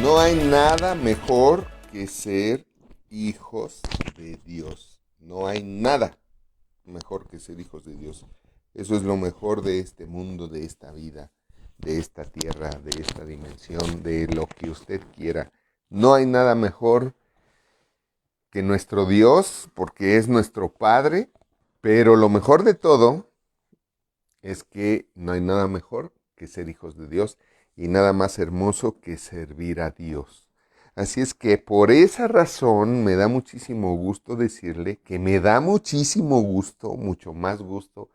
No hay nada mejor que ser hijos de Dios. No hay nada mejor que ser hijos de Dios. Eso es lo mejor de este mundo, de esta vida, de esta tierra, de esta dimensión, de lo que usted quiera. No hay nada mejor que nuestro Dios, porque es nuestro Padre, pero lo mejor de todo es que no hay nada mejor que ser hijos de Dios y nada más hermoso que servir a Dios. Así es que por esa razón me da muchísimo gusto decirle que me da muchísimo gusto, mucho más gusto,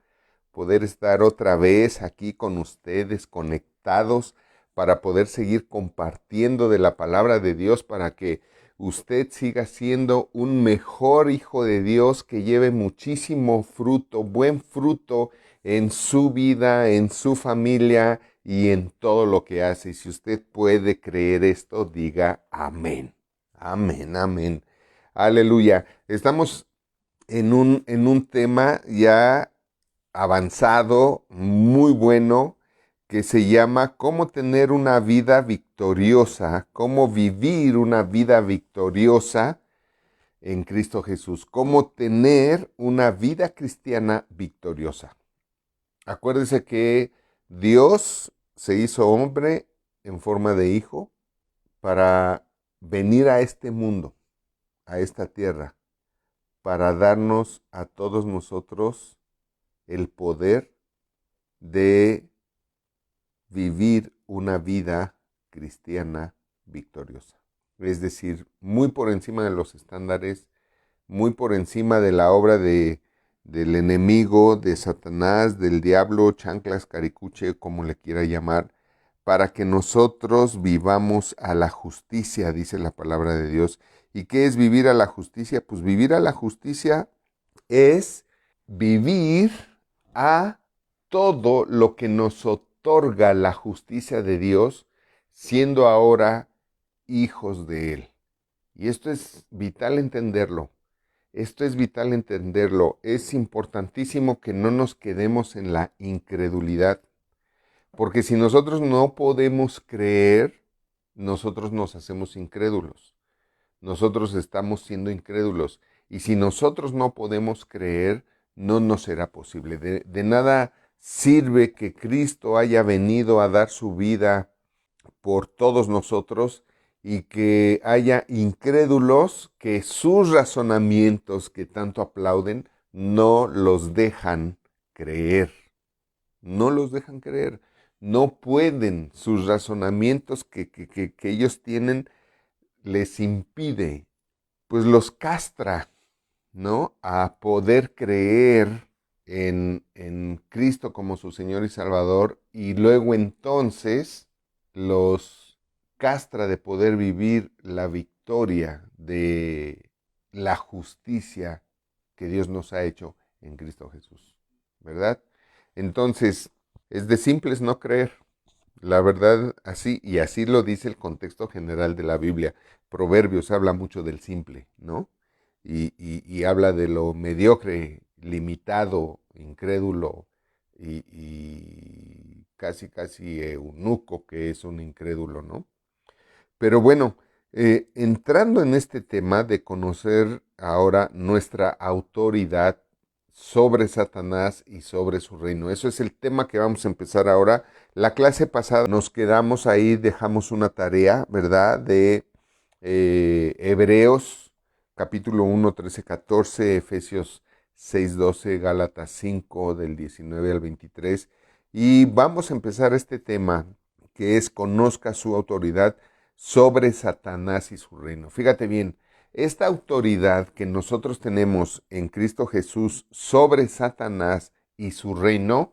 poder estar otra vez aquí con ustedes conectados para poder seguir compartiendo de la palabra de Dios para que usted siga siendo un mejor hijo de Dios que lleve muchísimo fruto, buen fruto en su vida, en su familia y en todo lo que hace. Y si usted puede creer esto, diga amén. Amén, amén. Aleluya. Estamos en un tema ya avanzado, muy bueno, que se llama cómo tener una vida victoriosa, cómo vivir una vida victoriosa en Cristo Jesús, cómo tener una vida cristiana victoriosa. Acuérdese que Dios se hizo hombre en forma de hijo para venir a este mundo, a esta tierra, para darnos a todos nosotros el poder de vivir una vida cristiana victoriosa. Es decir, muy por encima de los estándares, muy por encima de la obra del enemigo, de Satanás, del diablo, chanclas, caricuche, como le quiera llamar, para que nosotros vivamos a la justicia, dice la palabra de Dios. ¿Y qué es vivir a la justicia? Pues vivir a la justicia es vivir a todo lo que nos otorga la justicia de Dios, siendo ahora hijos de Él. Y esto es vital entenderlo. Esto es vital entenderlo. Es importantísimo que no nos quedemos en la incredulidad. Porque si nosotros no podemos creer, nosotros nos hacemos incrédulos. Nosotros estamos siendo incrédulos. Y si nosotros no podemos creer, no nos será posible. De nada sirve que Cristo haya venido a dar su vida por todos nosotros y que haya incrédulos que sus razonamientos que tanto aplauden no los dejan creer. No los dejan creer. No pueden. Sus razonamientos que ellos tienen les impide, pues los castra, ¿no? A poder creer en Cristo como su Señor y Salvador y luego entonces los castra de poder vivir la victoria de la justicia que Dios nos ha hecho en Cristo Jesús, ¿verdad? Entonces, es de simples no creer. La verdad, así, y así lo dice el contexto general de la Biblia. Proverbios habla mucho del simple, ¿no? Y habla de lo mediocre, limitado, incrédulo y casi, casi eunuco que es un incrédulo, ¿no? Pero bueno, entrando en este tema de conocer ahora nuestra autoridad sobre Satanás y sobre su reino. Eso es el tema que vamos a empezar ahora. La clase pasada nos quedamos ahí, dejamos una tarea, ¿verdad? De Hebreos, capítulo 1, 13, 14, Efesios 6, 12, Gálatas 5, del 19 al 23. Y vamos a empezar este tema que es conozca su autoridad sobre Satanás y su reino. Fíjate bien, esta autoridad que nosotros tenemos en Cristo Jesús sobre Satanás y su reino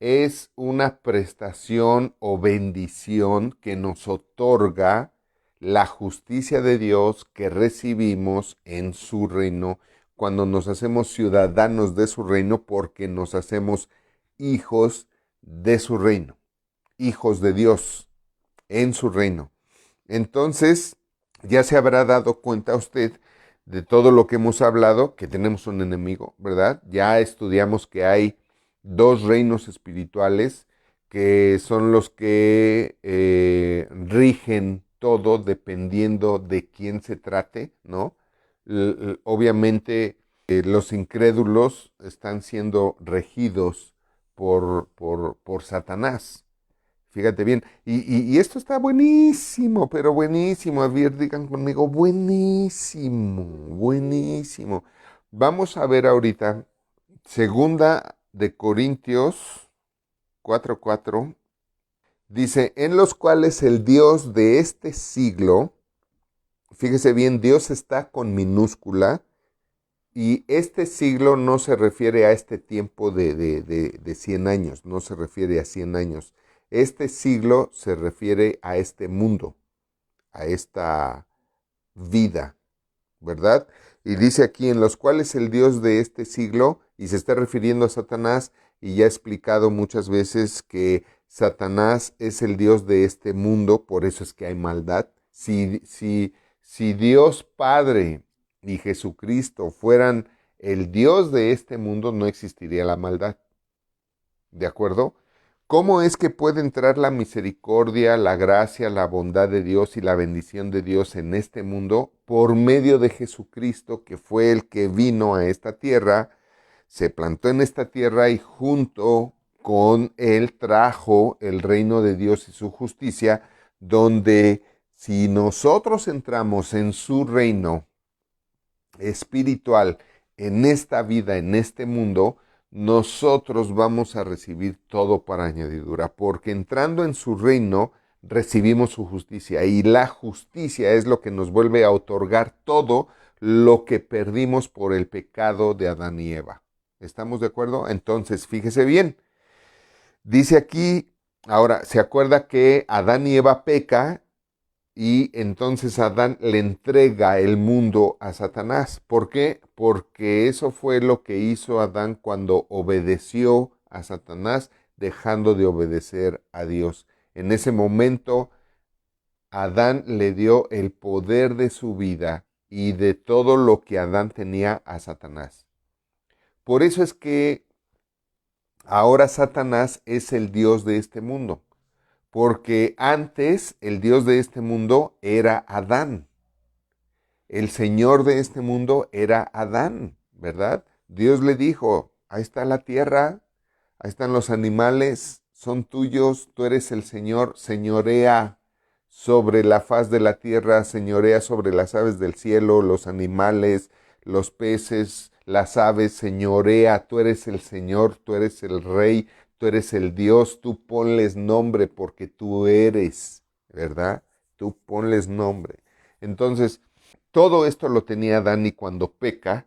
es una prestación o bendición que nos otorga la justicia de Dios que recibimos en su reino cuando nos hacemos ciudadanos de su reino porque nos hacemos hijos de su reino, hijos de Dios en su reino. Entonces, ya se habrá dado cuenta usted de todo lo que hemos hablado, que tenemos un enemigo, ¿verdad? Ya estudiamos que hay dos reinos espirituales que son los que rigen todo dependiendo de quién se trate, ¿no? Obviamente los incrédulos están siendo regidos por Satanás. Fíjate bien. Y esto está buenísimo, pero buenísimo. A ver, digan conmigo, buenísimo, buenísimo. Vamos a ver ahorita, segunda de Corintios 4:4, dice, en los cuales el Dios de este siglo, fíjese bien, Dios está con minúscula, y este siglo no se refiere a este tiempo de 100 años, no se refiere a 100 años. Este siglo se refiere a este mundo, a esta vida, ¿verdad? Y dice aquí, en los cuales el Dios de este siglo, y se está refiriendo a Satanás, y ya he explicado muchas veces que Satanás es el Dios de este mundo, por eso es que hay maldad. Si Dios Padre y Jesucristo fueran el Dios de este mundo, no existiría la maldad. ¿De acuerdo? ¿Cómo es que puede entrar la misericordia, la gracia, la bondad de Dios y la bendición de Dios en este mundo? Por medio de Jesucristo, que fue el que vino a esta tierra, se plantó en esta tierra y junto con él trajo el reino de Dios y su justicia, donde si nosotros entramos en su reino espiritual, en esta vida, en este mundo, nosotros vamos a recibir todo para añadidura, porque entrando en su reino recibimos su justicia, y la justicia es lo que nos vuelve a otorgar todo lo que perdimos por el pecado de Adán y Eva. ¿Estamos de acuerdo? Entonces, fíjese bien, dice aquí, ahora, ¿se acuerda que Adán y Eva peca? Y entonces Adán le entrega el mundo a Satanás. ¿Por qué? Porque eso fue lo que hizo Adán cuando obedeció a Satanás, dejando de obedecer a Dios. En ese momento, Adán le dio el poder de su vida y de todo lo que Adán tenía a Satanás. Por eso es que ahora Satanás es el Dios de este mundo. Porque antes el Dios de este mundo era Adán. El Señor de este mundo era Adán, ¿verdad? Dios le dijo, ahí está la tierra, ahí están los animales, son tuyos, tú eres el Señor, señorea sobre la faz de la tierra, señorea sobre las aves del cielo, los animales, los peces, las aves, señorea, tú eres el Señor, tú eres el Rey, tú eres el Dios, tú ponles nombre porque tú eres, ¿verdad? Tú ponles nombre. Entonces, todo esto lo tenía Adán y cuando peca,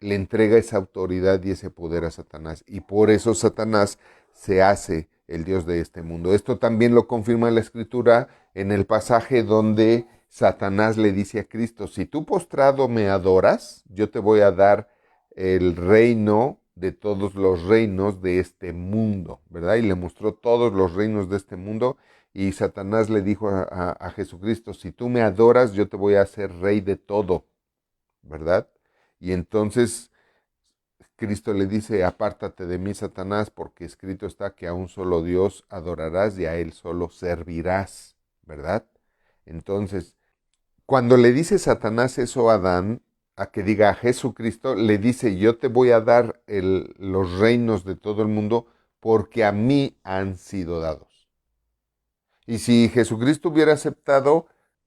le entrega esa autoridad y ese poder a Satanás. Y por eso Satanás se hace el Dios de este mundo. Esto también lo confirma la Escritura en el pasaje donde Satanás le dice a Cristo, si tú postrado me adoras, yo te voy a dar el reino de todos los reinos de este mundo, ¿verdad? Y le mostró todos los reinos de este mundo. Y Satanás le dijo a Jesucristo, si tú me adoras, yo te voy a hacer rey de todo, ¿verdad? Y entonces Cristo le dice, apártate de mí, Satanás, porque escrito está que a un solo Dios adorarás y a él solo servirás, ¿verdad? Entonces, cuando le dice Satanás eso a Adán, a que diga a Jesucristo, le dice, yo te voy a dar los reinos de todo el mundo porque a mí han sido dados. Y si Jesucristo hubiera aceptado,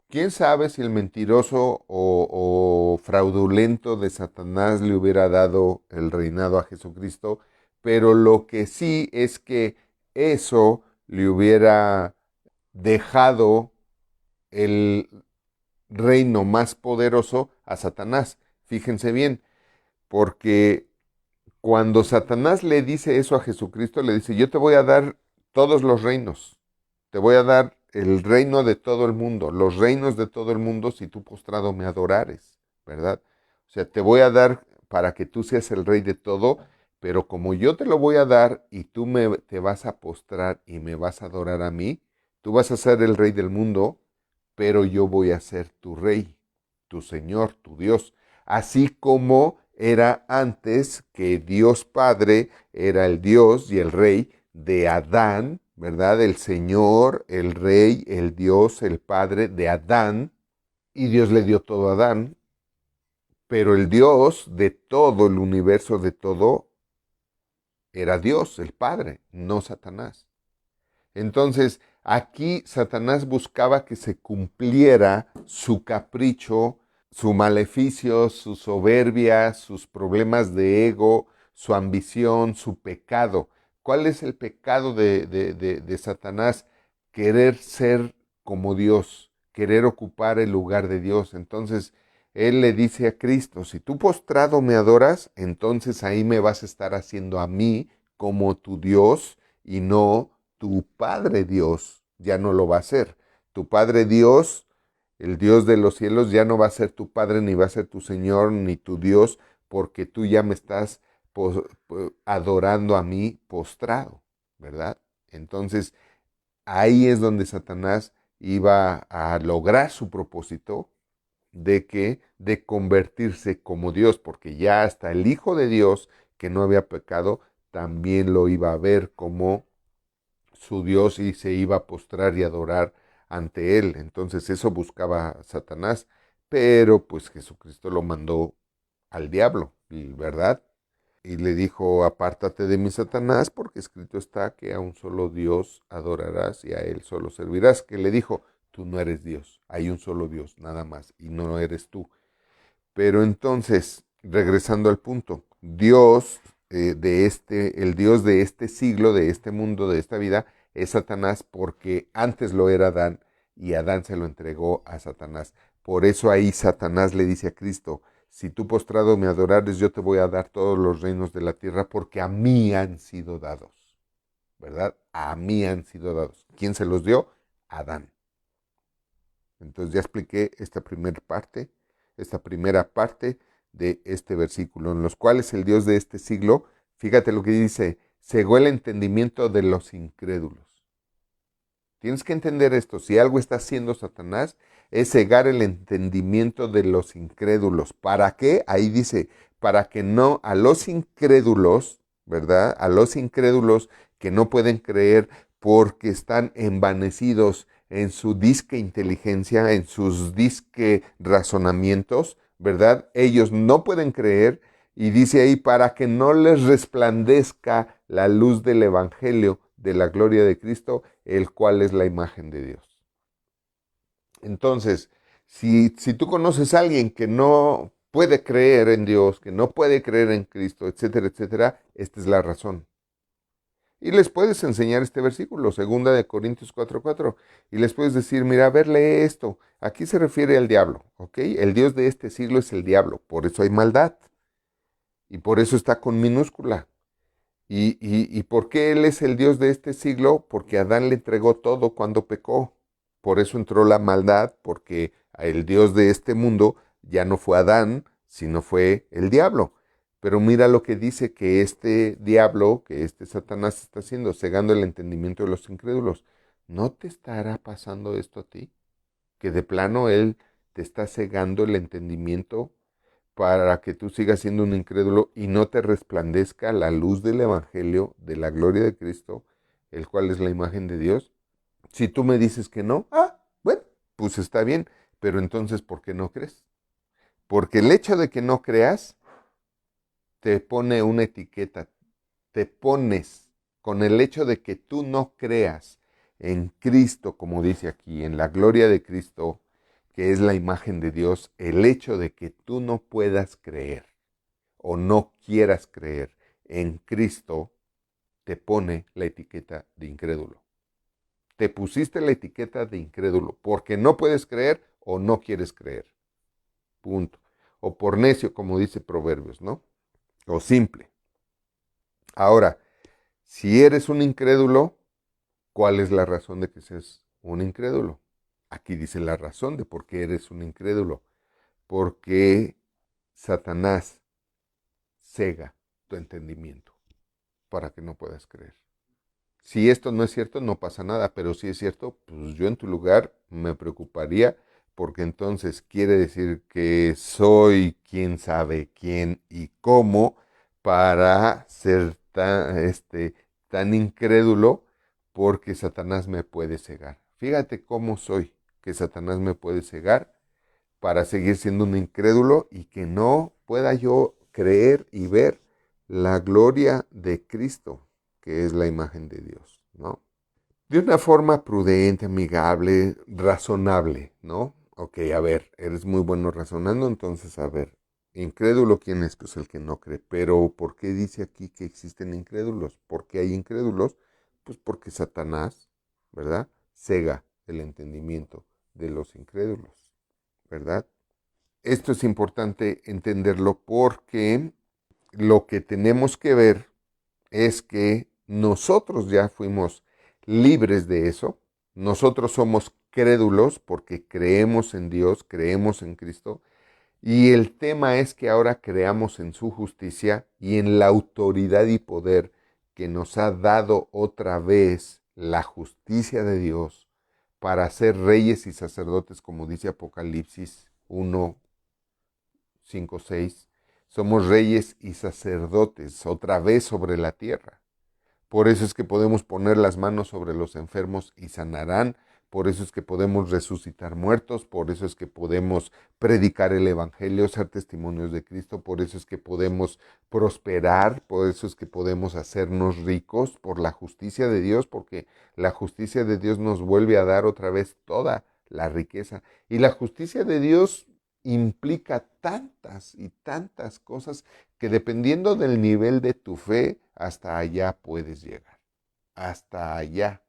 quién sabe si el mentiroso o fraudulento de Satanás le hubiera dado el reinado a Jesucristo, pero lo que sí es que eso le hubiera dejado el reino más poderoso a Satanás. Fíjense bien, porque cuando Satanás le dice eso a Jesucristo, le dice, yo te voy a dar todos los reinos. Te voy a dar el reino de todo el mundo, los reinos de todo el mundo si tú postrado me adorares, ¿verdad? O sea, te voy a dar para que tú seas el rey de todo, pero como yo te lo voy a dar y tú te vas a postrar y me vas a adorar a mí, tú vas a ser el rey del mundo, pero yo voy a ser tu rey, tu Señor, tu Dios, así como era antes que Dios Padre era el Dios y el rey de Adán ¿verdad? El Señor, el Rey, el Dios, el Padre de Adán, y Dios le dio todo a Adán, pero el Dios de todo el universo, de todo, era Dios, el Padre, no Satanás. Entonces, aquí Satanás buscaba que se cumpliera su capricho, su maleficio, su soberbia, sus problemas de ego, su ambición, su pecado. ¿Cuál es el pecado de Satanás? Querer ser como Dios, querer ocupar el lugar de Dios. Entonces, él le dice a Cristo, si tú postrado me adoras, entonces ahí me vas a estar haciendo a mí como tu Dios y no tu Padre Dios ya no lo va a ser. Tu Padre Dios, el Dios de los cielos, ya no va a ser tu Padre, ni va a ser tu Señor, ni tu Dios, porque tú ya me estás adorando a mí postrado, ¿verdad? Entonces, ahí es donde Satanás iba a lograr su propósito de convertirse como Dios, porque ya hasta el Hijo de Dios, que no había pecado, también lo iba a ver como su Dios y se iba a postrar y adorar ante él. Entonces eso buscaba Satanás, pero pues Jesucristo lo mandó al diablo, ¿verdad? Y le dijo, apártate de mí, Satanás, porque escrito está que a un solo Dios adorarás y a él solo servirás. Que le dijo, tú no eres Dios, hay un solo Dios, nada más, y no eres tú. Pero entonces, regresando al punto, Dios el Dios de este siglo, de este mundo, de esta vida, es Satanás porque antes lo era Adán y Adán se lo entregó a Satanás. Por eso ahí Satanás le dice a Cristo, si tú postrado me adorares, yo te voy a dar todos los reinos de la tierra porque a mí han sido dados, ¿verdad? A mí han sido dados. ¿Quién se los dio? Adán. Entonces ya expliqué esta primera parte de este versículo, en los cuales el Dios de este siglo, fíjate lo que dice, cegó el entendimiento de los incrédulos. Tienes que entender esto, si algo está haciendo Satanás, es cegar el entendimiento de los incrédulos. ¿Para qué? Ahí dice, para que no a los incrédulos, ¿verdad? A los incrédulos que no pueden creer porque están envanecidos en su disque inteligencia, en sus disque razonamientos, ¿verdad? Ellos no pueden creer y dice ahí, para que no les resplandezca la luz del Evangelio de la gloria de Cristo, el cual es la imagen de Dios. Entonces, si tú conoces a alguien que no puede creer en Dios, que no puede creer en Cristo, etcétera, etcétera, esta es la razón. Y les puedes enseñar este versículo, 2 Corintios 4:4, y les puedes decir, mira, a ver, lee esto. Aquí se refiere al diablo, ¿ok? El Dios de este siglo es el diablo, por eso hay maldad. Y por eso está con minúscula. ¿Y por qué Él es el Dios de este siglo? Porque Adán le entregó todo cuando pecó. Por eso entró la maldad, porque el Dios de este mundo ya no fue Adán, sino fue el diablo. Pero mira lo que dice que este diablo, que este Satanás está haciendo, cegando el entendimiento de los incrédulos. ¿No te estará pasando esto a ti? Que de plano Él te está cegando el entendimiento para que tú sigas siendo un incrédulo y no te resplandezca la luz del Evangelio, de la gloria de Cristo, el cual es la imagen de Dios. Si tú me dices que no, bueno, pues está bien, pero entonces, ¿por qué no crees? Porque el hecho de que no creas te pone una etiqueta, te pones con el hecho de que tú no creas en Cristo, como dice aquí, en la gloria de Cristo, que es la imagen de Dios, el hecho de que tú no puedas creer o no quieras creer en Cristo, te pone la etiqueta de incrédulo. Te pusiste la etiqueta de incrédulo porque no puedes creer o no quieres creer. Punto. O por necio, como dice Proverbios, ¿no? O simple. Ahora, si eres un incrédulo, ¿cuál es la razón de que seas un incrédulo? Aquí dice la razón de por qué eres un incrédulo. Porque Satanás cega tu entendimiento para que no puedas creer. Si esto no es cierto, no pasa nada, pero si es cierto, pues yo en tu lugar me preocuparía porque entonces quiere decir que soy quién sabe quién y cómo para ser tan incrédulo porque Satanás me puede cegar. Fíjate cómo soy, que Satanás me puede cegar para seguir siendo un incrédulo y que no pueda yo creer y ver la gloria de Cristo, que es la imagen de Dios, ¿no? De una forma prudente, amigable, razonable, ¿no? Ok, a ver, eres muy bueno razonando, entonces, a ver, incrédulo, ¿quién es? Pues el que no cree. Pero, ¿por qué dice aquí que existen incrédulos? ¿Por qué hay incrédulos? Pues porque Satanás, ¿verdad? Cega el entendimiento de los incrédulos, ¿verdad? Esto es importante entenderlo porque lo que tenemos que ver es que nosotros ya fuimos libres de eso. Nosotros somos crédulos porque creemos en Dios, creemos en Cristo. Y el tema es que ahora creamos en su justicia y en la autoridad y poder que nos ha dado otra vez la justicia de Dios para ser reyes y sacerdotes, como dice Apocalipsis 1, 5, 6. Somos reyes y sacerdotes otra vez sobre la tierra. Por eso es que podemos poner las manos sobre los enfermos y sanarán. Por eso es que podemos resucitar muertos. Por eso es que podemos predicar el Evangelio, ser testimonios de Cristo. Por eso es que podemos prosperar. Por eso es que podemos hacernos ricos por la justicia de Dios. Porque la justicia de Dios nos vuelve a dar otra vez toda la riqueza. Y la justicia de Dios implica tantas y tantas cosas que dependiendo del nivel de tu fe, hasta allá puedes llegar. Hasta allá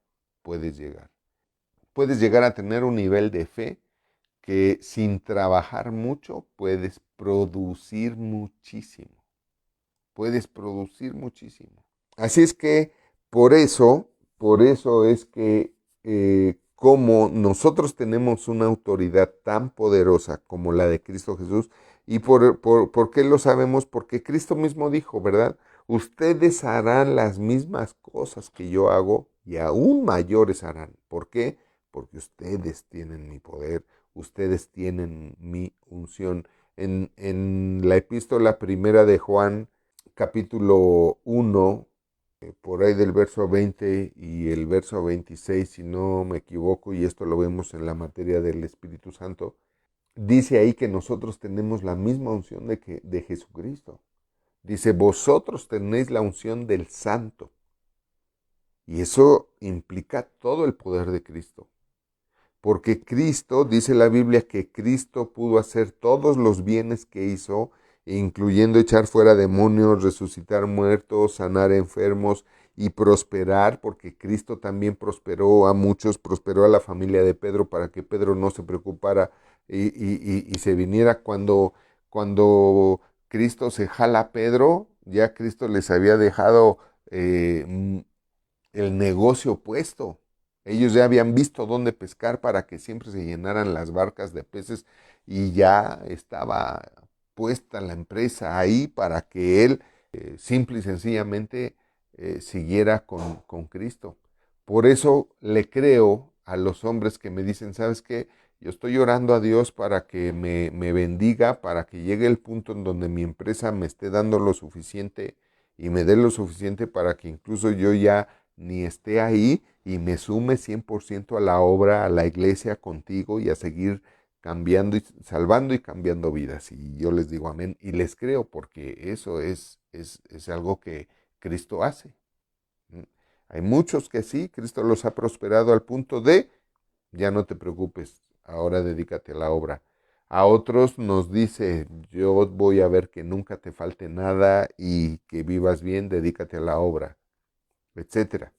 puedes llegar. Puedes llegar a tener un nivel de fe que sin trabajar mucho puedes producir muchísimo. Puedes producir muchísimo. Así es que por eso es que como nosotros tenemos una autoridad tan poderosa como la de Cristo Jesús, ¿y por qué lo sabemos? Porque Cristo mismo dijo, ¿verdad? Ustedes harán las mismas cosas que yo hago y aún mayores harán. ¿Por qué? Porque ustedes tienen mi poder, ustedes tienen mi unción. En la epístola primera de Juan, capítulo 1, por ahí del verso 20 y el verso 26, si no me equivoco, y esto lo vemos en la materia del Espíritu Santo, dice ahí que nosotros tenemos la misma unción de Jesucristo. Dice, vosotros tenéis la unción del Santo. Y eso implica todo el poder de Cristo. Porque Cristo, dice la Biblia, que Cristo pudo hacer todos los bienes que hizo, incluyendo echar fuera demonios, resucitar muertos, sanar enfermos y prosperar, porque Cristo también prosperó a muchos, prosperó a la familia de Pedro para que Pedro no se preocupara y se viniera cuando Cristo se jala a Pedro, ya Cristo les había dejado el negocio puesto. Ellos ya habían visto dónde pescar para que siempre se llenaran las barcas de peces y ya estaba puesta la empresa ahí para que él simple y sencillamente siguiera con Cristo. Por eso le creo a los hombres que me dicen, ¿sabes qué? Yo estoy orando a Dios para que me bendiga, para que llegue el punto en donde mi empresa me esté dando lo suficiente y me dé lo suficiente para que incluso yo ya ni esté ahí y me sume 100% a la obra, a la iglesia contigo y a seguir cambiando y salvando y cambiando vidas. Y yo les digo amén y les creo porque eso es algo que Cristo hace. Hay muchos que sí, Cristo los ha prosperado al punto de, ya no te preocupes, ahora dedícate a la obra. A otros nos dice, yo voy a ver que nunca te falte nada y que vivas bien, dedícate a la obra, etcétera.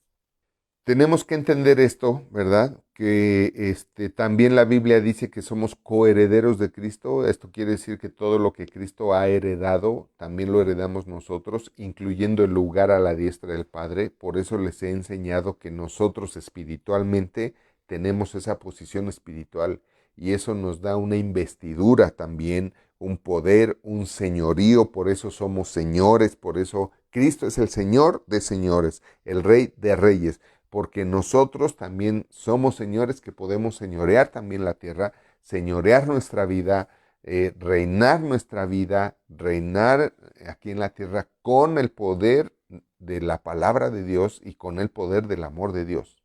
Tenemos que entender esto, ¿verdad? Que también la Biblia dice que somos coherederos de Cristo. Esto quiere decir que todo lo que Cristo ha heredado, también lo heredamos nosotros, incluyendo el lugar a la diestra del Padre. Por eso les he enseñado que nosotros espiritualmente tenemos esa posición espiritual y eso nos da una investidura también, un poder, un señorío. Por eso somos señores, por eso Cristo es el Señor de señores, el Rey de reyes, porque nosotros también somos señores que podemos señorear también la tierra, señorear nuestra vida, reinar nuestra vida, reinar aquí en la tierra con el poder de la palabra de Dios y con el poder del amor de Dios.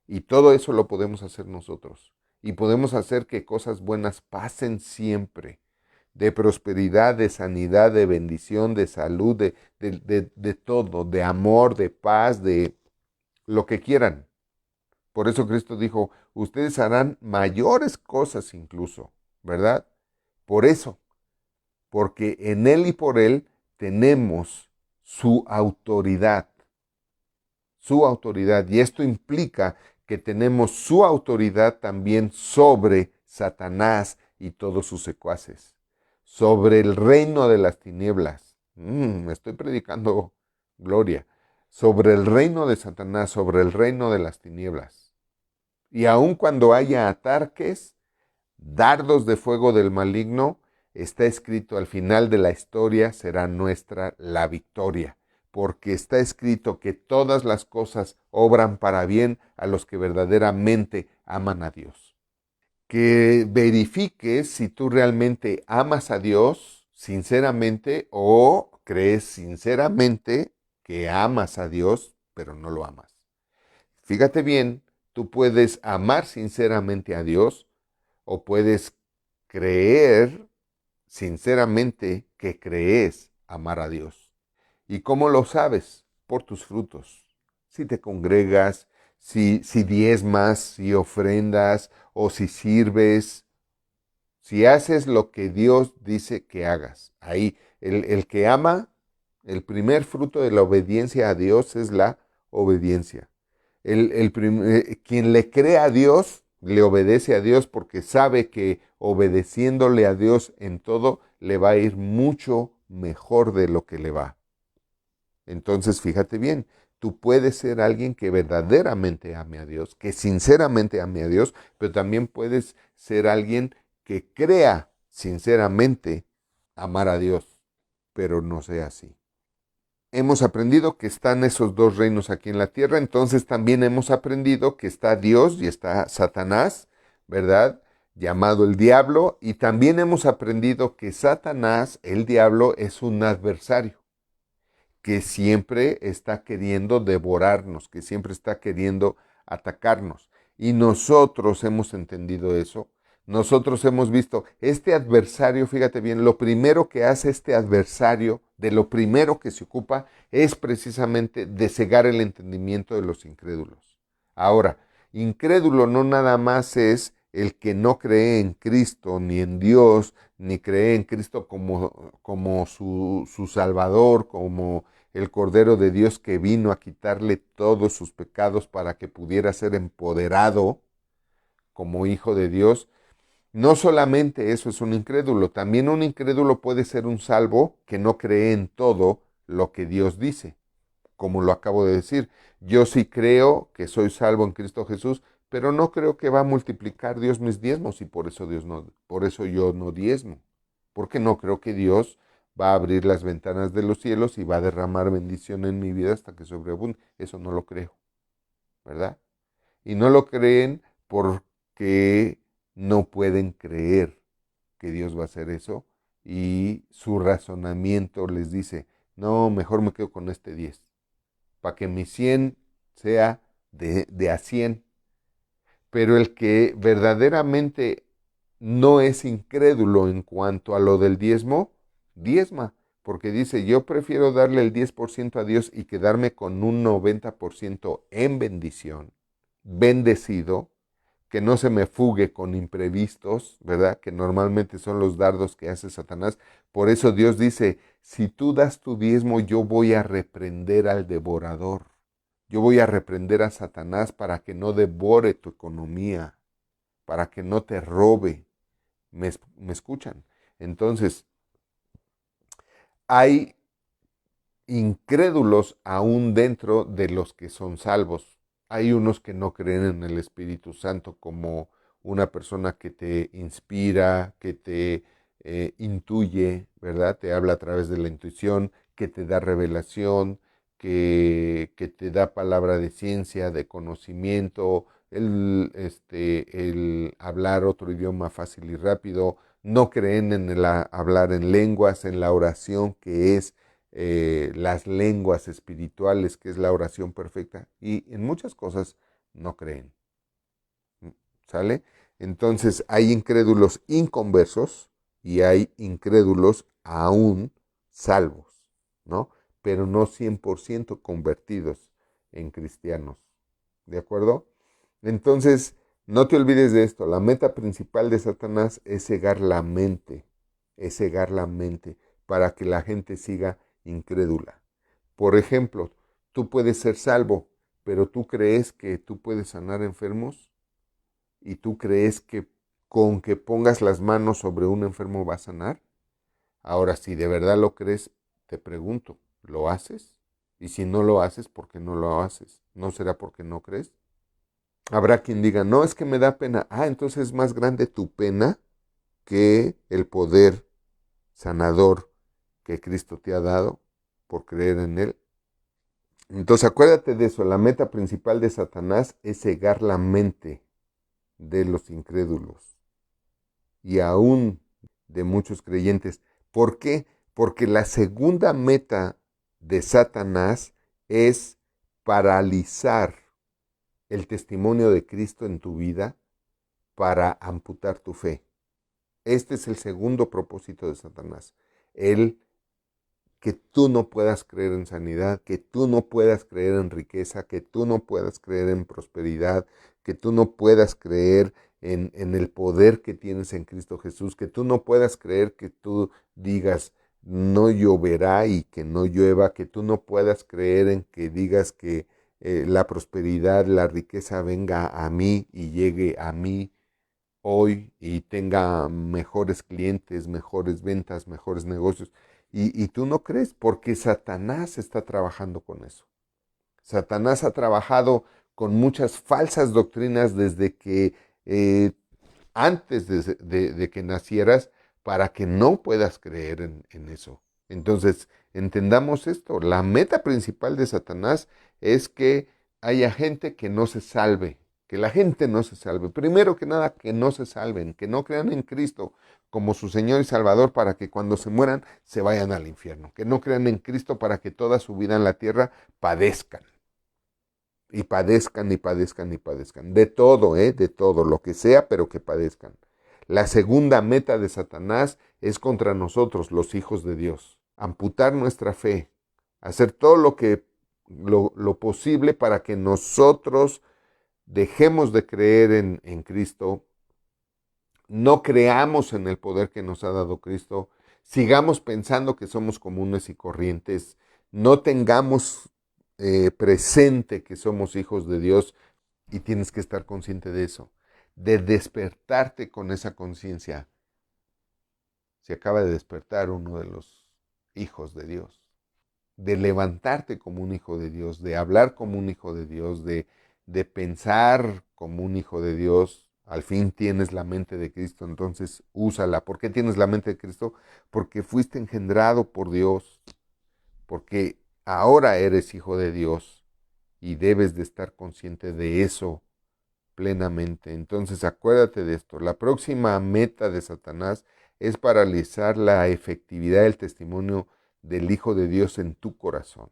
Y todo eso lo podemos hacer nosotros. Y podemos hacer que cosas buenas pasen siempre. De prosperidad, de sanidad, de bendición, de salud, de todo, de amor, de paz, de lo que quieran. Por eso Cristo dijo, ustedes harán mayores cosas incluso, ¿verdad? Por eso, porque en Él y por Él tenemos su autoridad. Su autoridad. Y esto implica que tenemos su autoridad también sobre Satanás y todos sus secuaces, sobre el reino de las tinieblas. Me estoy predicando gloria. Sobre el reino de Satanás, sobre el reino de las tinieblas. Y aun cuando haya ataques, dardos de fuego del maligno, está escrito al final de la historia será nuestra la victoria, porque está escrito que todas las cosas obran para bien a los que verdaderamente aman a Dios. Que verifiques si tú realmente amas a Dios sinceramente o crees sinceramente que amas a Dios, pero no lo amas. Fíjate bien, tú puedes amar sinceramente a Dios o puedes creer sinceramente que crees amar a Dios. ¿Y cómo lo sabes? Por tus frutos. Si te congregas, si diezmas, si ofrendas o si sirves, si haces lo que Dios dice que hagas. Ahí, el que ama, el primer fruto de la obediencia a Dios es la obediencia. Quien le cree a Dios, le obedece a Dios porque sabe que obedeciéndole a Dios en todo, le va a ir mucho mejor de lo que le va. Entonces, fíjate bien, tú puedes ser alguien que verdaderamente ame a Dios, que sinceramente ame a Dios, pero también puedes ser alguien que crea sinceramente amar a Dios, pero no sea así. Hemos aprendido que están esos dos reinos aquí en la tierra, entonces también hemos aprendido que está Dios y está Satanás, ¿verdad? Llamado el diablo, y también hemos aprendido que Satanás, el diablo, es un adversario, que siempre está queriendo devorarnos, que siempre está queriendo atacarnos. Y nosotros hemos entendido eso. Nosotros hemos visto este adversario, fíjate bien, lo primero que hace este adversario, de lo primero que se ocupa, es precisamente de cegar el entendimiento de los incrédulos. Ahora, incrédulo no nada más es el que no cree en Cristo, ni en Dios, ni cree en Cristo como su Salvador, como el Cordero de Dios que vino a quitarle todos sus pecados para que pudiera ser empoderado como hijo de Dios. No solamente eso es un incrédulo, también un incrédulo puede ser un salvo que no cree en todo lo que Dios dice, como lo acabo de decir. Yo sí creo que soy salvo en Cristo Jesús, pero no creo que va a multiplicar Dios mis diezmos y por eso yo no diezmo, porque no creo que Dios va a abrir las ventanas de los cielos y va a derramar bendición en mi vida hasta que sobreabunde. Eso no lo creo, ¿verdad? Y no lo creen porque no pueden creer que Dios va a hacer eso y su razonamiento les dice, no, mejor me quedo con este 10 para que mi 100 sea de a 100. Pero el que verdaderamente no es incrédulo en cuanto a lo del diezmo, diezma, porque dice, yo prefiero darle el 10% a Dios y quedarme con un 90% en bendición, bendecido, que no se me fugue con imprevistos, ¿verdad? Que normalmente son los dardos que hace Satanás. Por eso Dios dice, si tú das tu diezmo, yo voy a reprender al devorador. Yo voy a reprender a Satanás para que no devore tu economía, para que no te robe. ¿Me escuchan? Entonces, hay incrédulos aún dentro de los que son salvos. Hay unos que no creen en el Espíritu Santo como una persona que te inspira, que te intuye, ¿verdad? Te habla a través de la intuición, que te da revelación, que te da palabra de ciencia, de conocimiento, el hablar otro idioma fácil y rápido. No creen en el hablar en lenguas, en la oración, que es las lenguas espirituales, que es la oración perfecta, y en muchas cosas no creen. ¿Sale? Entonces hay incrédulos inconversos y hay incrédulos aún salvos, ¿no? Pero no 100% convertidos en cristianos. ¿De acuerdo? Entonces, no te olvides de esto. La meta principal de Satanás es cegar la mente para que la gente siga incrédula. Por ejemplo, tú puedes ser salvo, pero tú crees que tú puedes sanar enfermos y tú crees que con que pongas las manos sobre un enfermo va a sanar. Ahora, si de verdad lo crees, te pregunto, ¿lo haces? Y si no lo haces, ¿por qué no lo haces? ¿No será porque no crees? Habrá quien diga, no, es que me da pena. Ah, entonces es más grande tu pena que el poder sanador que Cristo te ha dado por creer en Él. Entonces acuérdate de eso, la meta principal de Satanás es cegar la mente de los incrédulos y aún de muchos creyentes. ¿Por qué? Porque la segunda meta de Satanás es paralizar el testimonio de Cristo en tu vida para amputar tu fe. Este es el segundo propósito de Satanás. El que tú no puedas creer en sanidad, que tú no puedas creer en riqueza, que tú no puedas creer en prosperidad, que tú no puedas creer en el poder que tienes en Cristo Jesús, que tú no puedas creer que tú digas no lloverá y que no llueva, que tú no puedas creer en que digas que la prosperidad, la riqueza venga a mí y llegue a mí hoy y tenga mejores clientes, mejores ventas, mejores negocios. Y tú no crees porque Satanás está trabajando con eso. Satanás ha trabajado con muchas falsas doctrinas desde que antes de que nacieras para que no puedas creer en eso. Entonces, entendamos esto. La meta principal de Satanás es que haya gente que no se salve, que la gente no se salve. Primero que nada, que no se salven, que no crean en Cristo como su Señor y Salvador para que cuando se mueran se vayan al infierno. Que no crean en Cristo para que toda su vida en la tierra padezcan. Y padezcan, y padezcan, y padezcan. De todo, de todo, lo que sea, pero que padezcan. La segunda meta de Satanás es contra nosotros, los hijos de Dios. Amputar nuestra fe. Hacer todo lo posible para que nosotros dejemos de creer en Cristo, no creamos en el poder que nos ha dado Cristo, sigamos pensando que somos comunes y corrientes, no tengamos presente que somos hijos de Dios y tienes que estar consciente de eso, de despertarte con esa conciencia. Se acaba de despertar uno de los hijos de Dios, de levantarte como un hijo de Dios, de hablar como un hijo de Dios, de pensar como un hijo de Dios. Al fin tienes la mente de Cristo, entonces úsala. ¿Por qué tienes la mente de Cristo? Porque fuiste engendrado por Dios, porque ahora eres hijo de Dios y debes de estar consciente de eso plenamente. Entonces acuérdate de esto. La próxima meta de Satanás es paralizar la efectividad del testimonio del Hijo de Dios en tu corazón.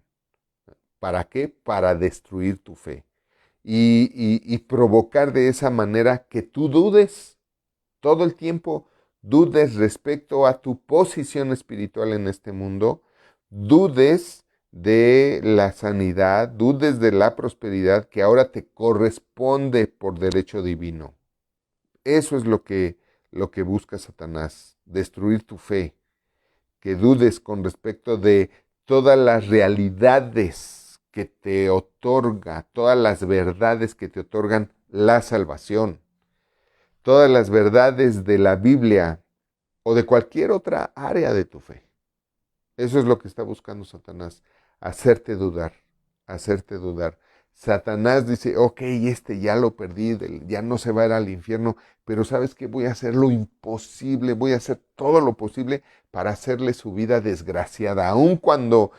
¿Para qué? Para destruir tu fe y provocar de esa manera que tú dudes todo el tiempo, dudes respecto a tu posición espiritual en este mundo, dudes de la sanidad, dudes de la prosperidad que ahora te corresponde por derecho divino. Eso es lo que busca Satanás, destruir tu fe, que dudes con respecto de todas las realidades que te otorga, todas las verdades que te otorgan la salvación, todas las verdades de la Biblia o de cualquier otra área de tu fe. Eso es lo que está buscando Satanás, hacerte dudar, hacerte dudar. Satanás dice, ok, este ya lo perdí, ya no se va a ir al infierno, pero ¿sabes qué? Voy a hacer lo imposible, voy a hacer todo lo posible para hacerle su vida desgraciada, aun cuando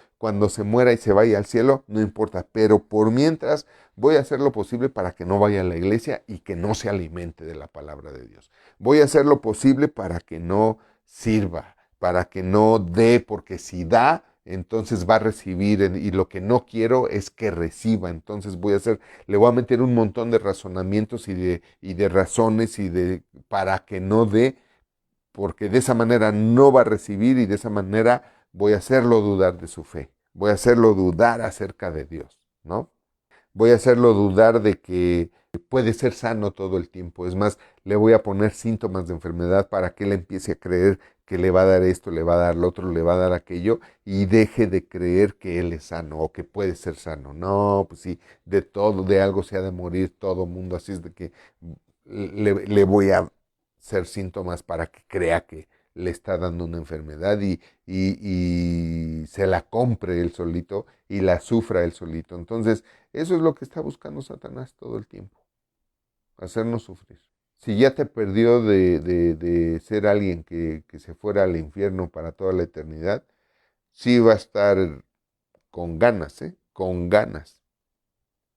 se muera y se vaya al cielo, no importa, pero por mientras voy a hacer lo posible para que no vaya a la iglesia y que no se alimente de la palabra de Dios. Voy a hacer lo posible para que no sirva, para que no dé, porque si da, entonces va a recibir, y lo que no quiero es que reciba, entonces le voy a meter un montón de razonamientos y de razones para que no dé, porque de esa manera no va a recibir y de esa manera voy a hacerlo dudar de su fe, voy a hacerlo dudar acerca de Dios, ¿no? Voy a hacerlo dudar de que puede ser sano todo el tiempo. Es más, le voy a poner síntomas de enfermedad para que él empiece a creer que le va a dar esto, le va a dar lo otro, le va a dar aquello y deje de creer que él es sano o que puede ser sano. No, pues sí, de todo, de algo se ha de morir todo mundo. Así es de que le voy a hacer síntomas para que crea que le está dando una enfermedad y se la compre él solito y la sufra él solito. Entonces, eso es lo que está buscando Satanás todo el tiempo, hacernos sufrir. Si ya te perdió de ser alguien que se fuera al infierno para toda la eternidad, sí va a estar con ganas, ¿eh? Con ganas,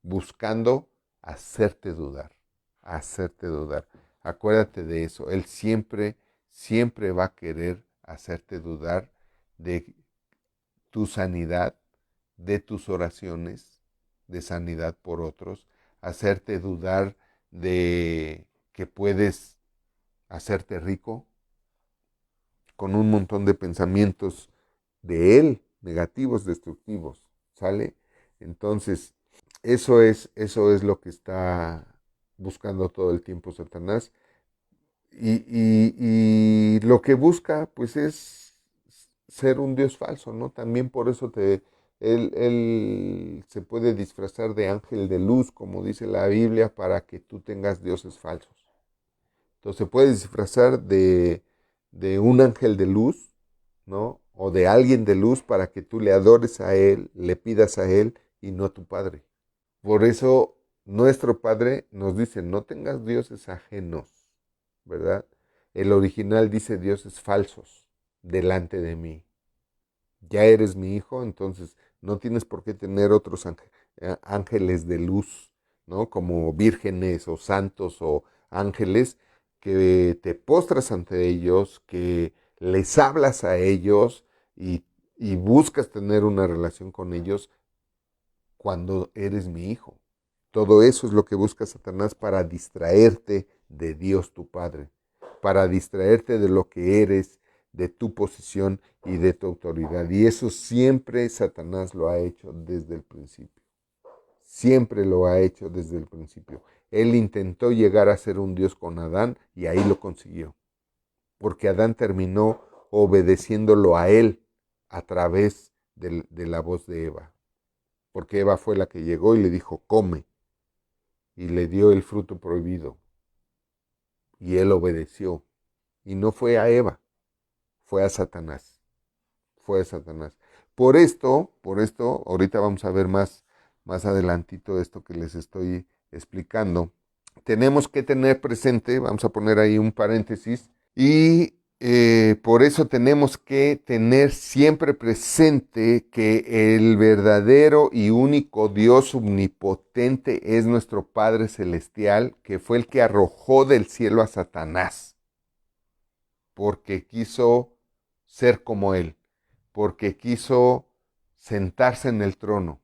buscando hacerte dudar, hacerte dudar. Acuérdate de eso, él siempre, siempre va a querer hacerte dudar de tu sanidad, de tus oraciones de sanidad por otros, hacerte dudar de que puedes hacerte rico con un montón de pensamientos de él, negativos, destructivos, ¿sale? Entonces, eso es lo que está buscando todo el tiempo Satanás. Y lo que busca, pues, es ser un Dios falso, ¿no? También por eso él se puede disfrazar de ángel de luz, como dice la Biblia, para que tú tengas dioses falsos. Entonces se puede disfrazar de un ángel de luz, ¿no? O de alguien de luz para que tú le adores a él, le pidas a él y no a tu Padre. Por eso nuestro Padre nos dice, no tengas dioses ajenos, ¿verdad? El original dice dioses falsos delante de mí. Ya eres mi hijo, entonces no tienes por qué tener otros ángeles de luz, ¿no? Como vírgenes o santos o ángeles que te postras ante ellos, que les hablas a ellos y buscas tener una relación con ellos cuando eres mi hijo. Todo eso es lo que busca Satanás para distraerte de Dios tu Padre, para distraerte de lo que eres, de tu posición y de tu autoridad. Y eso siempre Satanás lo ha hecho desde el principio. Siempre lo ha hecho desde el principio. Él intentó llegar a ser un Dios con Adán y ahí lo consiguió. Porque Adán terminó obedeciéndolo a él a través de la voz de Eva. Porque Eva fue la que llegó y le dijo, come, y le dio el fruto prohibido. Y él obedeció. Y no fue a Eva, fue a Satanás. Fue a Satanás. Por esto, ahorita vamos a ver más adelantito esto que les estoy explicando. Tenemos que tener presente, vamos a poner ahí un paréntesis, y por eso tenemos que tener siempre presente que el verdadero y único Dios omnipotente es nuestro Padre Celestial, que fue el que arrojó del cielo a Satanás, porque quiso ser como Él, porque quiso sentarse en el trono,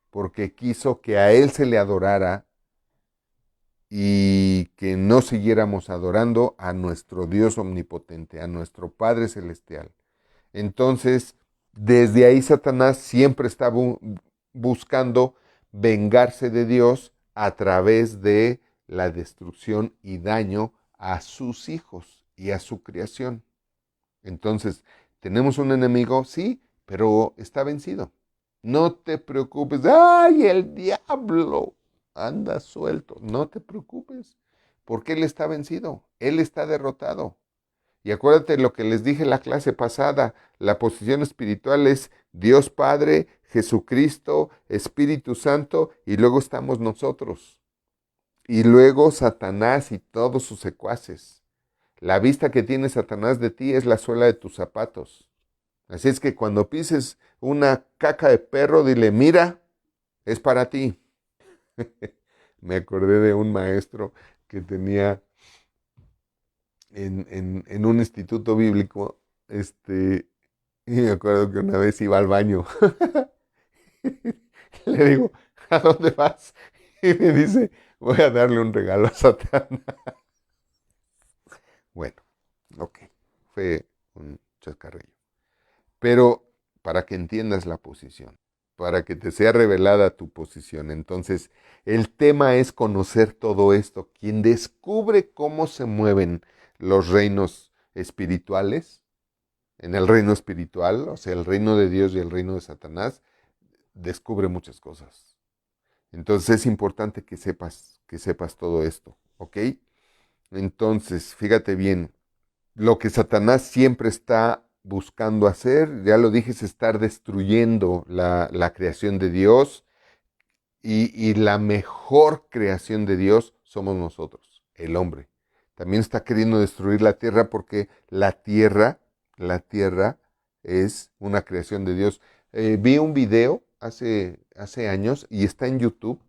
porque quiso que a Él se le adorara y que no siguiéramos adorando a nuestro Dios omnipotente, a nuestro Padre Celestial. Entonces, desde ahí Satanás siempre está buscando vengarse de Dios a través de la destrucción y daño a sus hijos y a su creación. Entonces, tenemos un enemigo, sí, pero está vencido. No te preocupes. ¡Ay, el diablo! Anda suelto. No te preocupes, porque él está vencido. Él está derrotado. Y acuérdate lo que les dije en la clase pasada. La posición espiritual es Dios Padre, Jesucristo, Espíritu Santo, y luego estamos nosotros. Y luego Satanás y todos sus secuaces. La vista que tiene Satanás de ti es la suela de tus zapatos. Así es que cuando pises una caca de perro, dile, mira, es para ti. Me acordé de un maestro que tenía en un instituto bíblico, Y me acuerdo que una vez iba al baño. Le digo, ¿a dónde vas? Y me dice, voy a darle un regalo a Satanás. Bueno, ok, fue un chascarrillo. Pero para que entiendas la posición, para que te sea revelada tu posición. Entonces, el tema es conocer todo esto. Quien descubre cómo se mueven los reinos espirituales, en el reino espiritual, o sea, el reino de Dios y el reino de Satanás, descubre muchas cosas. Entonces es importante que sepas todo esto, ¿ok? Entonces, fíjate bien, lo que Satanás siempre está buscando hacer, ya lo dije, es estar destruyendo la creación de Dios y la mejor creación de Dios somos nosotros, el hombre. También está queriendo destruir la tierra porque la tierra es una creación de Dios. Vi un video hace años y está en YouTube.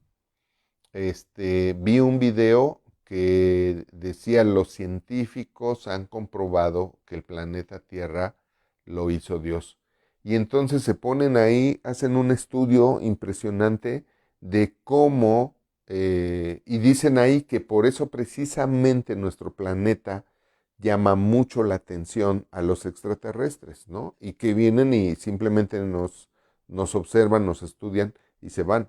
Vi un video que decía los científicos han comprobado que el planeta Tierra lo hizo Dios. Y entonces se ponen ahí, hacen un estudio impresionante de cómo, y dicen ahí que por eso precisamente nuestro planeta llama mucho la atención a los extraterrestres, ¿no? Y que vienen y simplemente nos observan, nos estudian y se van.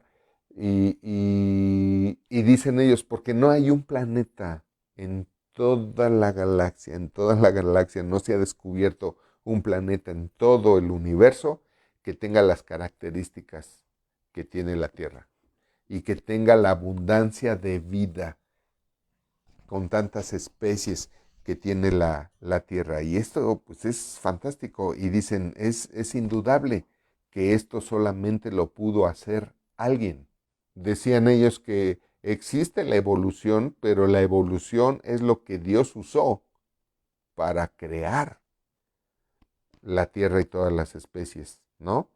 Y dicen ellos, porque no hay un planeta en toda la galaxia no se ha descubierto un planeta en todo el universo que tenga las características que tiene la Tierra y que tenga la abundancia de vida con tantas especies que tiene la Tierra. Y esto pues es fantástico y dicen, es indudable que esto solamente lo pudo hacer alguien. Decían ellos que existe la evolución, pero la evolución es lo que Dios usó para crear la Tierra y todas las especies, ¿no?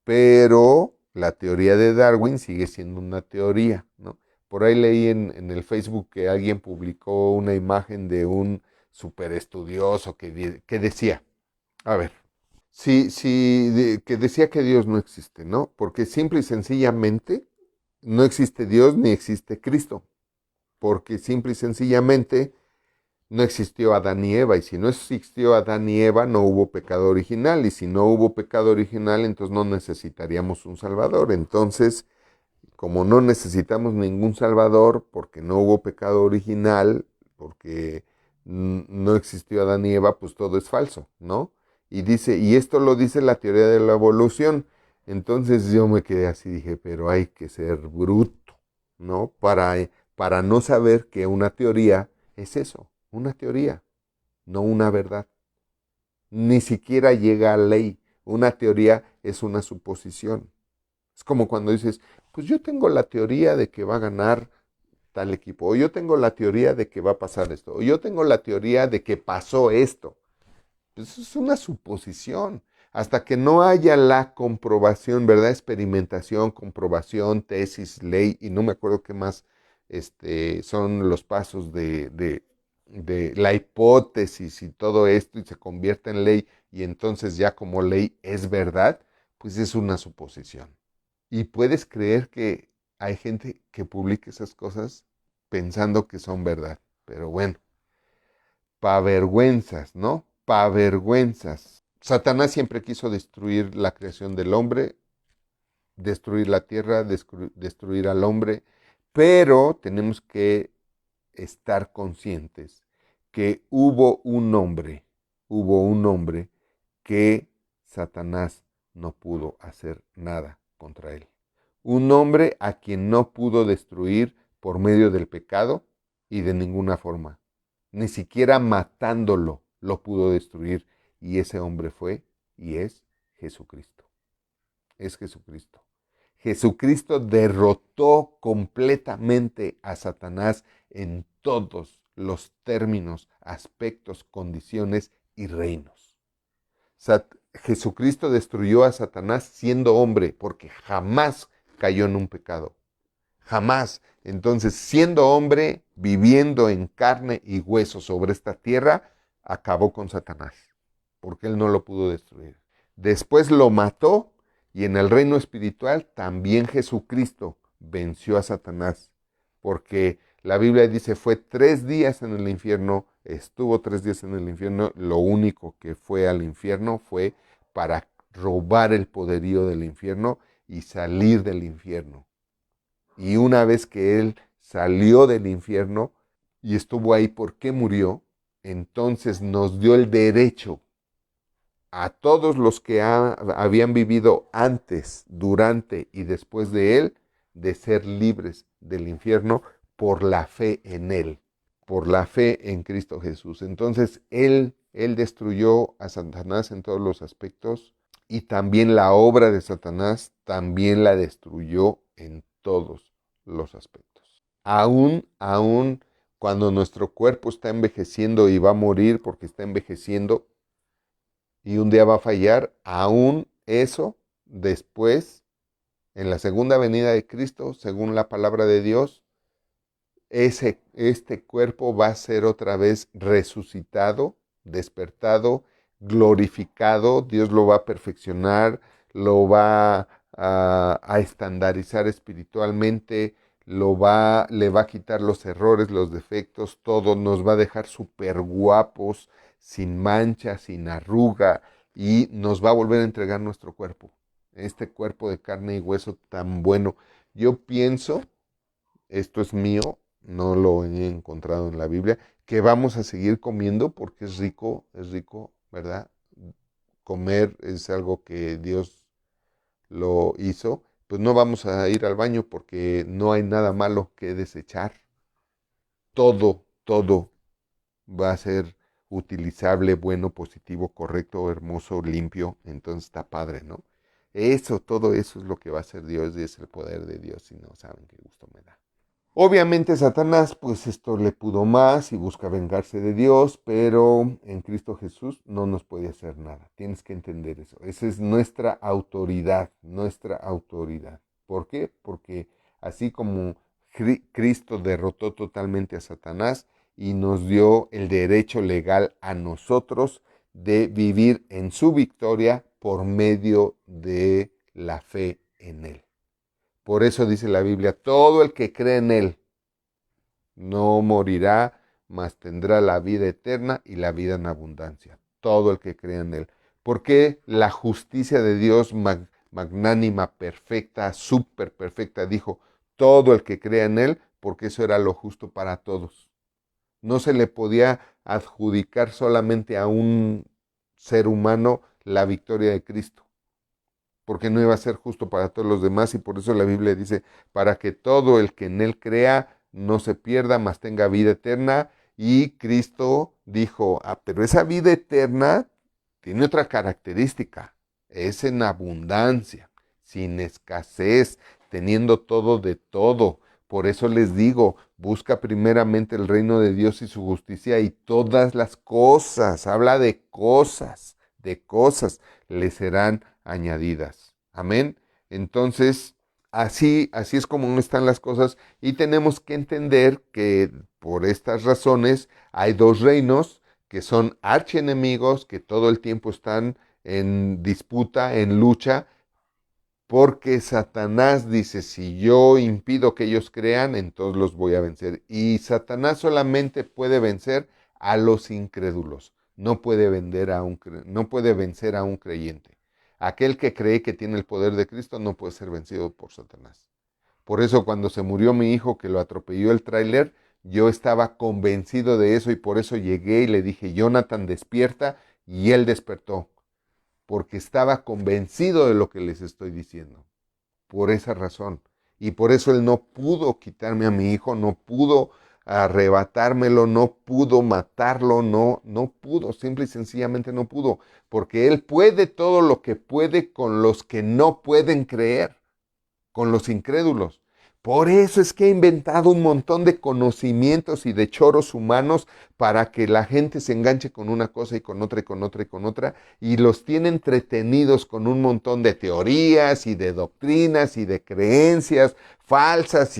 Pero la teoría de Darwin sigue siendo una teoría, ¿no? Por ahí leí en el Facebook que alguien publicó una imagen de un super estudioso que decía, a ver, que decía que Dios no existe, ¿no? Porque simple y sencillamente no existe Dios ni existe Cristo, porque simple y sencillamente no existió Adán y Eva, y si no existió Adán y Eva, no hubo pecado original, y si no hubo pecado original, entonces no necesitaríamos un Salvador. Entonces, como no necesitamos ningún Salvador, porque no hubo pecado original, porque no existió Adán y Eva, pues todo es falso, ¿no? Y dice, y esto lo dice la teoría de la evolución. Entonces yo me quedé así, dije, pero hay que ser bruto, ¿no? Para no saber que una teoría es eso, una teoría, no una verdad. Ni siquiera llega a ley. Una teoría es una suposición. Es como cuando dices, pues yo tengo la teoría de que va a ganar tal equipo, o yo tengo la teoría de que va a pasar esto, o yo tengo la teoría de que pasó esto. Pues eso es una suposición. Hasta que no haya la comprobación, ¿verdad? Experimentación, comprobación, tesis, ley, y no me acuerdo qué más son los pasos de la hipótesis y todo esto, y se convierte en ley, y entonces ya como ley es verdad, pues es una suposición. Y puedes creer que hay gente que publica esas cosas pensando que son verdad. Pero bueno, pa' vergüenzas, ¿no? Pa' vergüenzas. Satanás siempre quiso destruir la creación del hombre, destruir la tierra, destruir al hombre, pero tenemos que estar conscientes que hubo un hombre que Satanás no pudo hacer nada contra él. Un hombre a quien no pudo destruir por medio del pecado y de ninguna forma. Ni siquiera matándolo lo pudo destruir. Y ese hombre fue y es Jesucristo. Es Jesucristo. Jesucristo derrotó completamente a Satanás en todos los términos, aspectos, condiciones y reinos. Jesucristo destruyó a Satanás siendo hombre, porque jamás cayó en un pecado. Jamás. Entonces, siendo hombre, viviendo en carne y hueso sobre esta tierra, acabó con Satanás, porque él no lo pudo destruir. Después lo mató y en el reino espiritual también Jesucristo venció a Satanás. Porque la Biblia dice, fue 3 días en el infierno, estuvo 3 días en el infierno, lo único que fue al infierno fue para robar el poderío del infierno y salir del infierno. Y una vez que él salió del infierno y estuvo ahí porque murió, entonces nos dio el derecho a todos los que habían vivido antes, durante y después de él, de ser libres del infierno por la fe en él, por la fe en Cristo Jesús. Entonces él destruyó a Satanás en todos los aspectos y también la obra de Satanás también la destruyó en todos los aspectos. Aún cuando nuestro cuerpo está envejeciendo y va a morir porque está envejeciendo, y un día va a fallar, aún eso, después, en la segunda venida de Cristo, según la palabra de Dios, este cuerpo va a ser otra vez resucitado, despertado, glorificado. Dios lo va a perfeccionar, lo va a estandarizar espiritualmente, le va a quitar los errores, los defectos, todo, nos va a dejar súper guapos, sin mancha, sin arruga, y nos va a volver a entregar nuestro cuerpo, este cuerpo de carne y hueso tan bueno. Yo pienso, esto es mío, no lo he encontrado en la Biblia, que vamos a seguir comiendo porque es rico, ¿verdad? Comer es algo que Dios lo hizo, pues no vamos a ir al baño porque no hay nada malo que desechar. Todo va a ser utilizable, bueno, positivo, correcto, hermoso, limpio, entonces está padre, ¿no? Todo eso es lo que va a hacer Dios y es el poder de Dios, y no saben qué gusto me da. Obviamente Satanás, pues esto le pudo más y busca vengarse de Dios, pero en Cristo Jesús no nos puede hacer nada. Tienes que entender eso. Esa es nuestra autoridad, nuestra autoridad. ¿Por qué? Porque así como Cristo derrotó totalmente a Satanás y nos dio el derecho legal a nosotros de vivir en su victoria por medio de la fe en Él. Por eso dice la Biblia, todo el que cree en Él no morirá, mas tendrá la vida eterna y la vida en abundancia. Todo el que cree en Él. Porque la justicia de Dios magnánima, perfecta, súper perfecta, dijo, todo el que crea en Él, porque eso era lo justo para todos. No se le podía adjudicar solamente a un ser humano la victoria de Cristo, porque no iba a ser justo para todos los demás, y por eso la Biblia dice, para que todo el que en Él crea no se pierda, mas tenga vida eterna. Y Cristo dijo, pero esa vida eterna tiene otra característica, es en abundancia, sin escasez, teniendo todo de todo. Por eso les digo, busca primeramente el reino de Dios y su justicia, y todas las cosas, habla de cosas, le serán añadidas. Amén. Entonces, así es como están las cosas, y tenemos que entender que por estas razones hay dos reinos que son archienemigos, que todo el tiempo están en disputa, en lucha, porque Satanás dice, si yo impido que ellos crean, entonces los voy a vencer. Y Satanás solamente puede vencer a los incrédulos, no puede no puede vencer a un creyente. Aquel que cree que tiene el poder de Cristo no puede ser vencido por Satanás. Por eso cuando se murió mi hijo, que lo atropelló el tráiler, yo estaba convencido de eso, y por eso llegué y le dije, Jonathan, despierta, y él despertó, porque estaba convencido de lo que les estoy diciendo. Por esa razón. Y por eso él no pudo quitarme a mi hijo, no pudo arrebatármelo, no pudo matarlo, no pudo, simple y sencillamente no pudo, porque él puede todo lo que puede con los que no pueden creer, con los incrédulos. Por eso es que he inventado un montón de conocimientos y de choros humanos para que la gente se enganche con una cosa y con otra y con otra y con otra, y los tiene entretenidos con un montón de teorías y de doctrinas y de creencias falsas,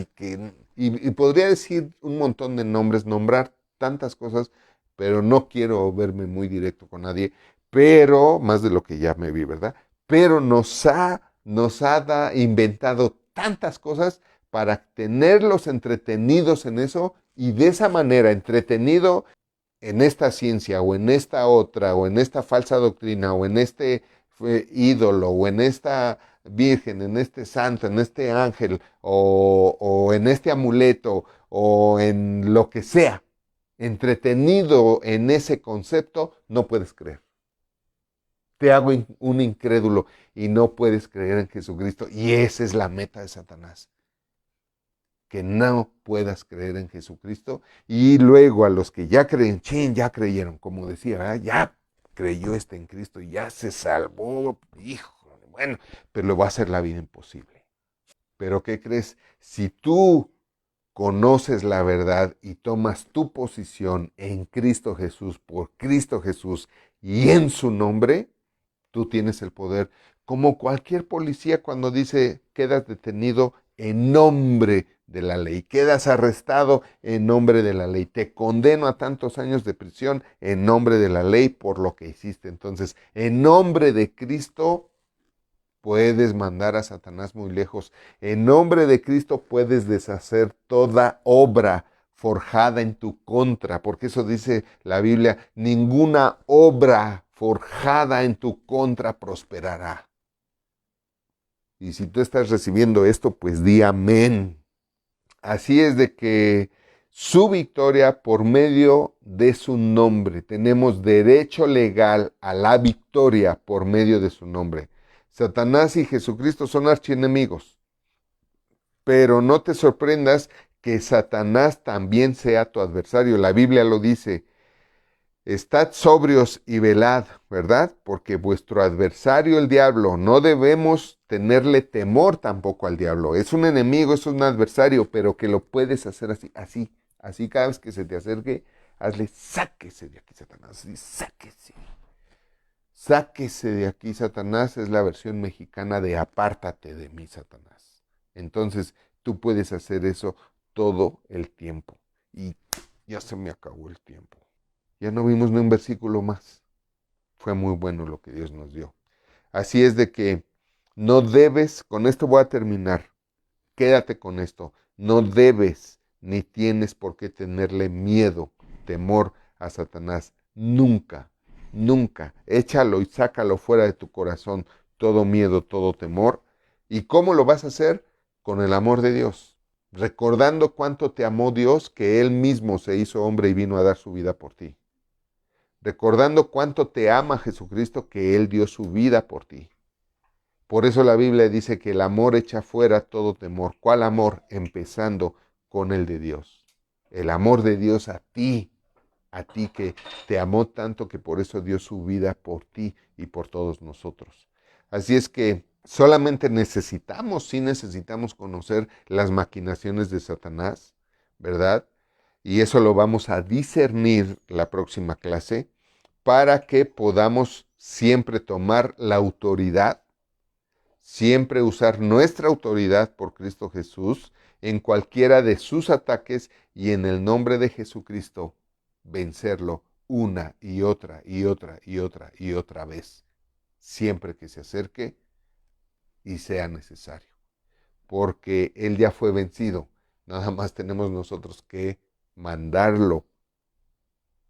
y podría decir un montón de nombres, nombrar tantas cosas, pero no quiero verme muy directo con nadie. pero, más de lo que ya me vi, ¿verdad? Pero inventado tantas cosas para tenerlos entretenidos en eso y de esa manera, entretenido en esta ciencia o en esta otra o en esta falsa doctrina o en este ídolo o en esta virgen, en este santo, en este ángel o en este amuleto o en lo que sea, entretenido en ese concepto, no puedes creer. Te hago un incrédulo y no puedes creer en Jesucristo. Y esa es la meta de Satanás. Que no puedas creer en Jesucristo. Y luego a los que ya creen, ya creyeron, como decía, ¿verdad? Ya creyó en Cristo y ya se salvó. Hijo, bueno, pero le va a hacer la vida imposible. Pero ¿qué crees? Si tú conoces la verdad y tomas tu posición en Cristo Jesús, por Cristo Jesús y en su nombre, tú tienes el poder. Como cualquier policía cuando dice quedas detenido en nombre de la ley, quedas arrestado en nombre de la ley, te condeno a tantos años de prisión en nombre de la ley por lo que hiciste. Entonces, en nombre de Cristo puedes mandar a Satanás muy lejos. En nombre de Cristo puedes deshacer toda obra forjada en tu contra, porque eso dice la Biblia, ninguna obra forjada en tu contra prosperará. Y si tú estás recibiendo esto, pues di amén. Así es de que su victoria por medio de su nombre, tenemos derecho legal a la victoria por medio de su nombre. Satanás y Jesucristo son archienemigos, pero no te sorprendas que Satanás también sea tu adversario. La Biblia lo dice, estad sobrios y velad, ¿verdad? Porque vuestro adversario, el diablo, no debemos tenerle temor tampoco al diablo. Es un enemigo, es un adversario, pero que lo puedes hacer así cada vez que se te acerque, hazle, sáquese de aquí, Satanás, así, sáquese. Sáquese de aquí, Satanás, es la versión mexicana de apártate de mí, Satanás. Entonces, tú puedes hacer eso todo el tiempo. Y ya se me acabó el tiempo. Ya no vimos ni un versículo más. Fue muy bueno lo que Dios nos dio. Así es de que no debes, con esto voy a terminar, quédate con esto, no debes ni tienes por qué tenerle miedo, temor a Satanás. Nunca, nunca. Échalo y sácalo fuera de tu corazón, todo miedo, todo temor. ¿Y cómo lo vas a hacer? Con el amor de Dios. Recordando cuánto te amó Dios, que Él mismo se hizo hombre y vino a dar su vida por ti. Recordando cuánto te ama Jesucristo, que Él dio su vida por ti. Por eso la Biblia dice que el amor echa fuera todo temor. ¿Cuál amor? Empezando con el de Dios. El amor de Dios a ti que te amó tanto que por eso dio su vida por ti y por todos nosotros. Así es que solamente sí necesitamos conocer las maquinaciones de Satanás, ¿verdad? Y eso lo vamos a discernir la próxima clase para que podamos siempre tomar la autoridad, siempre usar nuestra autoridad por Cristo Jesús en cualquiera de sus ataques y en el nombre de Jesucristo vencerlo una y otra y otra y otra y otra vez, siempre que se acerque y sea necesario. Porque Él ya fue vencido, nada más tenemos nosotros que mandarlo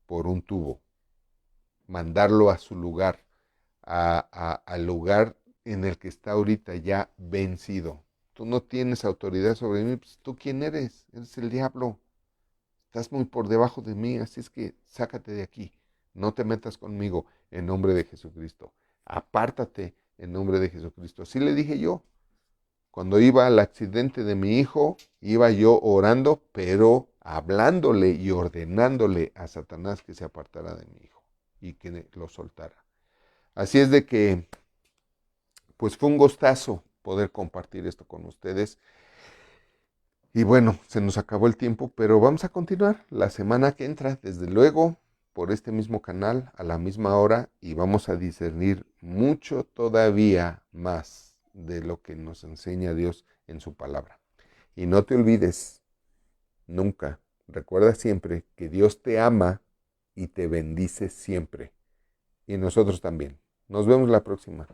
por un tubo, mandarlo a su lugar, al lugar en el que está ahorita ya vencido. Tú no tienes autoridad sobre mí, pues, ¿tú quién eres? Eres el diablo. Estás muy por debajo de mí, así es que sácate de aquí. No te metas conmigo en nombre de Jesucristo. Apártate en nombre de Jesucristo. Así le dije yo. Cuando iba al accidente de mi hijo, iba yo orando, pero hablándole y ordenándole a Satanás que se apartara de mi hijo y que lo soltara. Así es de que, pues fue un gustazo poder compartir esto con ustedes. Y bueno, se nos acabó el tiempo, pero vamos a continuar la semana que entra, desde luego, por este mismo canal, a la misma hora, y vamos a discernir mucho todavía más de lo que nos enseña Dios en su palabra. Y no te olvides, nunca, recuerda siempre que Dios te ama y te bendice siempre. y nosotros también. Nos vemos la próxima.